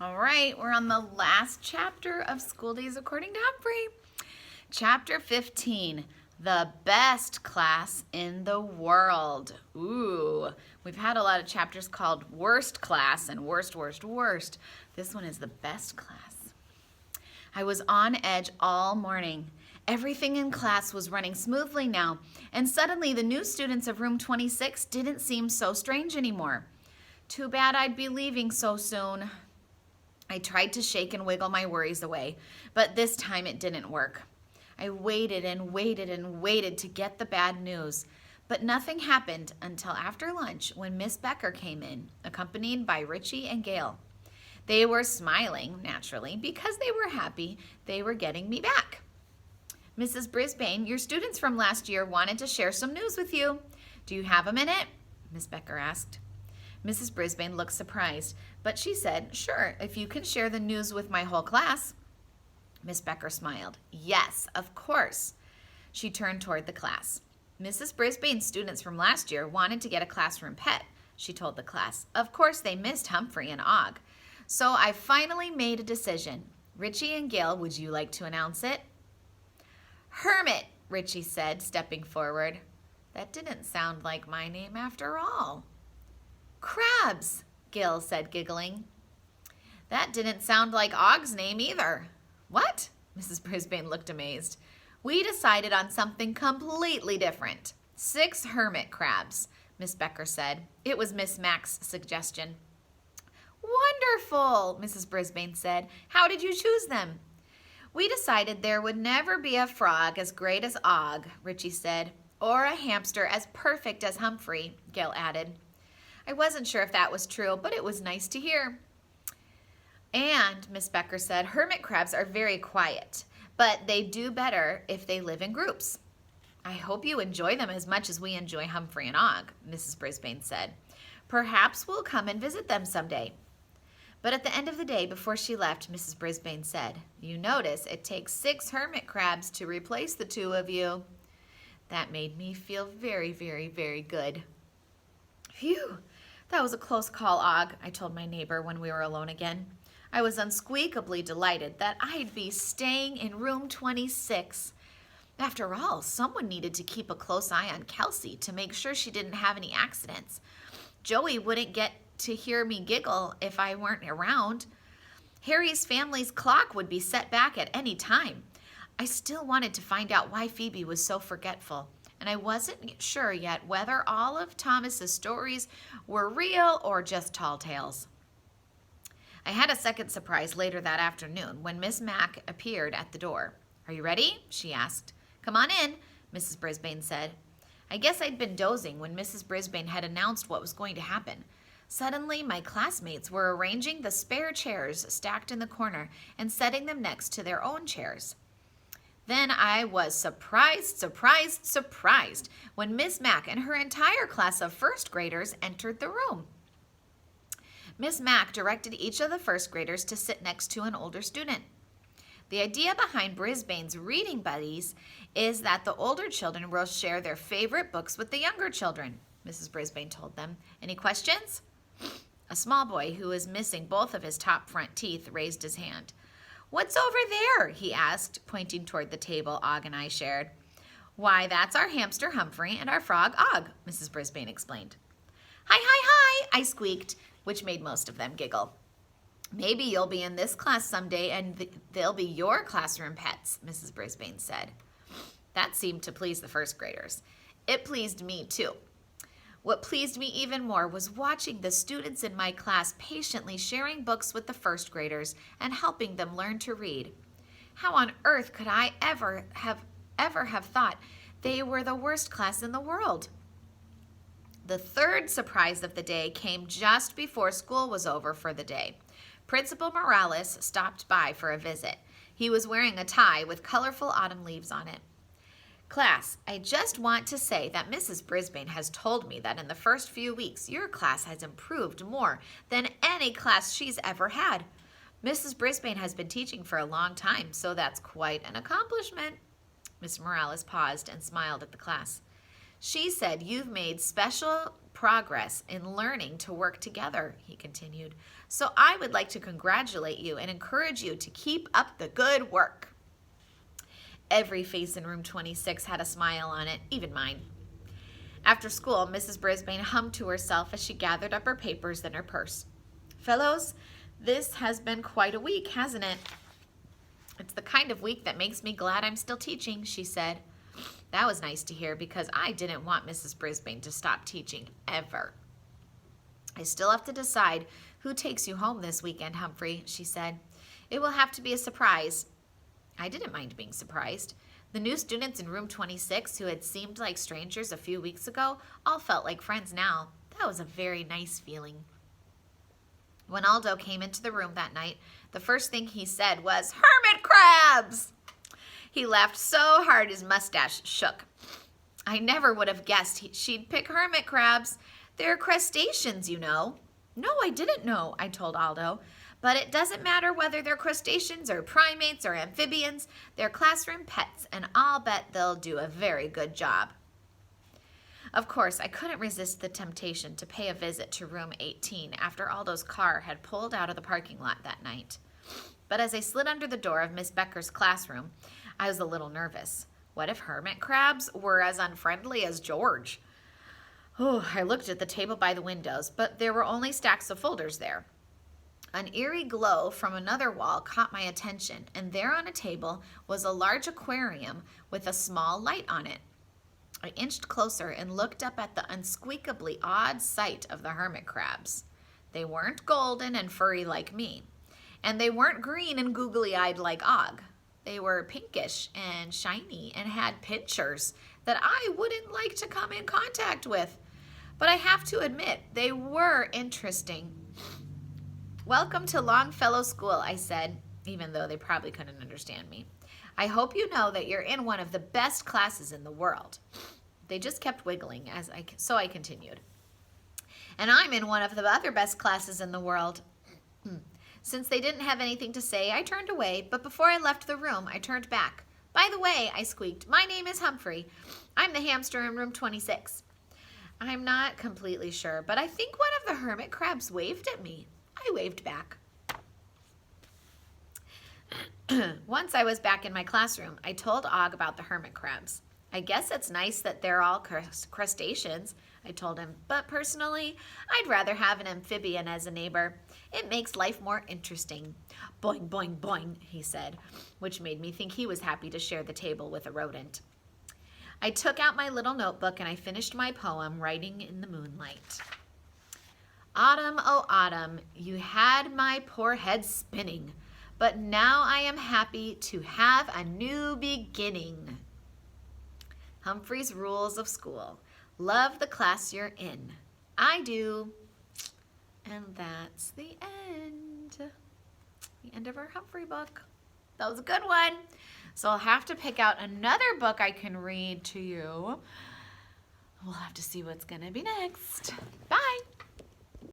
All right, we're on the last chapter of School Days According to Humphrey. Chapter 15, the best class in the world. Ooh, we've had a lot of chapters called worst class and worst. This one is the best class. I was on edge all morning. Everything in class was running smoothly now, and suddenly the new students of room 26 didn't seem so strange anymore. Too bad I'd be leaving so soon. I tried to shake and wiggle my worries away, but this time it didn't work. I waited and waited to get the bad news, but nothing happened until after lunch when Miss Becker came in, accompanied by Richie and Gail. They were smiling, naturally, because they were happy they were getting me back. Mrs. Brisbane, your students from last year wanted to share some news with you. Do you have a minute? Miss Becker asked. Mrs. Brisbane looked surprised, but she said, sure, if you can share the news with my whole class. Miss Becker smiled. Yes, of course. She turned toward the class. Mrs. Brisbane's students from last year wanted to get a classroom pet, she told the class. Of course, they missed Humphrey and Og. So I finally made a decision. Richie and Gail, would you like to announce it? Hermit, Richie said, stepping forward. That didn't sound like my name after all. Crabs, Gail said, giggling. That didn't sound like Og's name either. What? Mrs. Brisbane looked amazed. We decided on something completely different. 6 hermit crabs, Miss Becker said. It was Miss Mack's suggestion. Wonderful, Mrs. Brisbane said. How did you choose them? We decided there would never be a frog as great as Og, Richie said, or a hamster as perfect as Humphrey, Gail added. I wasn't sure if that was true, but it was nice to hear. And, Miss Becker said, hermit crabs are very quiet, but they do better if they live in groups. I hope you enjoy them as much as we enjoy Humphrey and Og, Mrs. Brisbane said. Perhaps we'll come and visit them someday. But at the end of the day, before she left, Mrs. Brisbane said, you notice it takes 6 hermit crabs to replace the 2 of you. That made me feel very, very, very good. Phew, that was a close call, Og, I told my neighbor when we were alone again. I was unsqueakably delighted that I'd be staying in room 26. After all, someone needed to keep a close eye on Kelsey to make sure she didn't have any accidents. Joey wouldn't get to hear me giggle if I weren't around. Harry's family's clock would be set back at any time. I still wanted to find out why Phoebe was so forgetful, and I wasn't sure yet whether all of Thomas's stories were real or just tall tales. I had a second surprise later that afternoon when Miss Mack appeared at the door. Are you ready? She asked. Come on in, Mrs. Brisbane said. I guess I'd been dozing when Mrs. Brisbane had announced what was going to happen. Suddenly, my classmates were arranging the spare chairs stacked in the corner and setting them next to their own chairs. Then I was surprised when Miss Mack and her entire class of first graders entered the room. Miss Mack directed each of the first graders to sit next to an older student. The idea behind Brisbane's reading buddies is that the older children will share their favorite books with the younger children, Mrs. Brisbane told them. Any questions? A small boy who was missing both of his top front teeth raised his hand. What's over there? He asked, pointing toward the table Og and I shared. Why, that's our hamster Humphrey and our frog Og, Mrs. Brisbane explained. Hi, hi, hi, I squeaked, which made most of them giggle. Maybe you'll be in this class someday and they'll be your classroom pets, Mrs. Brisbane said. That seemed to please the first graders. It pleased me too. What pleased me even more was watching the students in my class patiently sharing books with the first graders and helping them learn to read. How on earth could I ever have thought they were the worst class in the world? The third surprise of the day came just before school was over for the day. Principal Morales stopped by for a visit. He was wearing a tie with colorful autumn leaves on it. Class, I just want to say that Mrs. Brisbane has told me that in the first few weeks, your class has improved more than any class she's ever had. Mrs. Brisbane has been teaching for a long time, so that's quite an accomplishment. Mr. Morales paused and smiled at the class. She said you've made special progress in learning to work together, he continued. So I would like to congratulate you and encourage you to keep up the good work. Every face in room 26 had a smile on it, even mine. After school, Mrs. Brisbane hummed to herself as she gathered up her papers and her purse. Fellows, this has been quite a week, hasn't it? It's the kind of week that makes me glad I'm still teaching, she said. That was nice to hear because I didn't want Mrs. Brisbane to stop teaching ever. I still have to decide who takes you home this weekend, Humphrey, she said. It will have to be a surprise. I didn't mind being surprised. The new students in room 26 who had seemed like strangers a few weeks ago all felt like friends now. That was a very nice feeling. When Aldo came into the room that night, the first thing he said was, "Hermit crabs!" He laughed so hard his mustache shook. I never would have guessed she'd pick hermit crabs. They're crustaceans, you know. No, I didn't know, I told Aldo. But it doesn't matter whether they're crustaceans or primates or amphibians. They're classroom pets, and I'll bet they'll do a very good job. Of course, I couldn't resist the temptation to pay a visit to room 18 after Aldo's car had pulled out of the parking lot that night. But as I slid under the door of Miss Becker's classroom, I was a little nervous. What if hermit crabs were as unfriendly as George? Oh, I looked at the table by the windows, but there were only stacks of folders there. An eerie glow from another wall caught my attention, and there on a table was a large aquarium with a small light on it. I inched closer and looked up at the unsqueakably odd sight of the hermit crabs. They weren't golden and furry like me, and they weren't green and googly-eyed like Og. They were pinkish and shiny and had pinchers that I wouldn't like to come in contact with. But I have to admit, they were interesting. Welcome to Longfellow School, I said, even though they probably couldn't understand me. I hope you know that you're in one of the best classes in the world. They just kept wiggling, so I continued. And I'm in one of the other best classes in the world. Since they didn't have anything to say, I turned away, but before I left the room, I turned back. By the way, I squeaked, my name is Humphrey. I'm the hamster in room 26. I'm not completely sure, but I think one of the hermit crabs waved at me. I waved back. Once I was back in my classroom, I told Og about the hermit crabs. I guess it's nice that they're all crustaceans, I told him, but personally, I'd rather have an amphibian as a neighbor. It makes life more interesting. Boing, boing, boing, he said, which made me think he was happy to share the table with a rodent. I took out my little notebook and I finished my poem, Writing in the Moonlight. Autumn, oh autumn, you had my poor head spinning, but now I am happy to have a new beginning. Humphrey's Rules of School. Love the class you're in. I do. And that's the end. The end of our Humphrey book. That was a good one. So I'll have to pick out another book I can read to you. We'll have to see what's going to be next. Bye.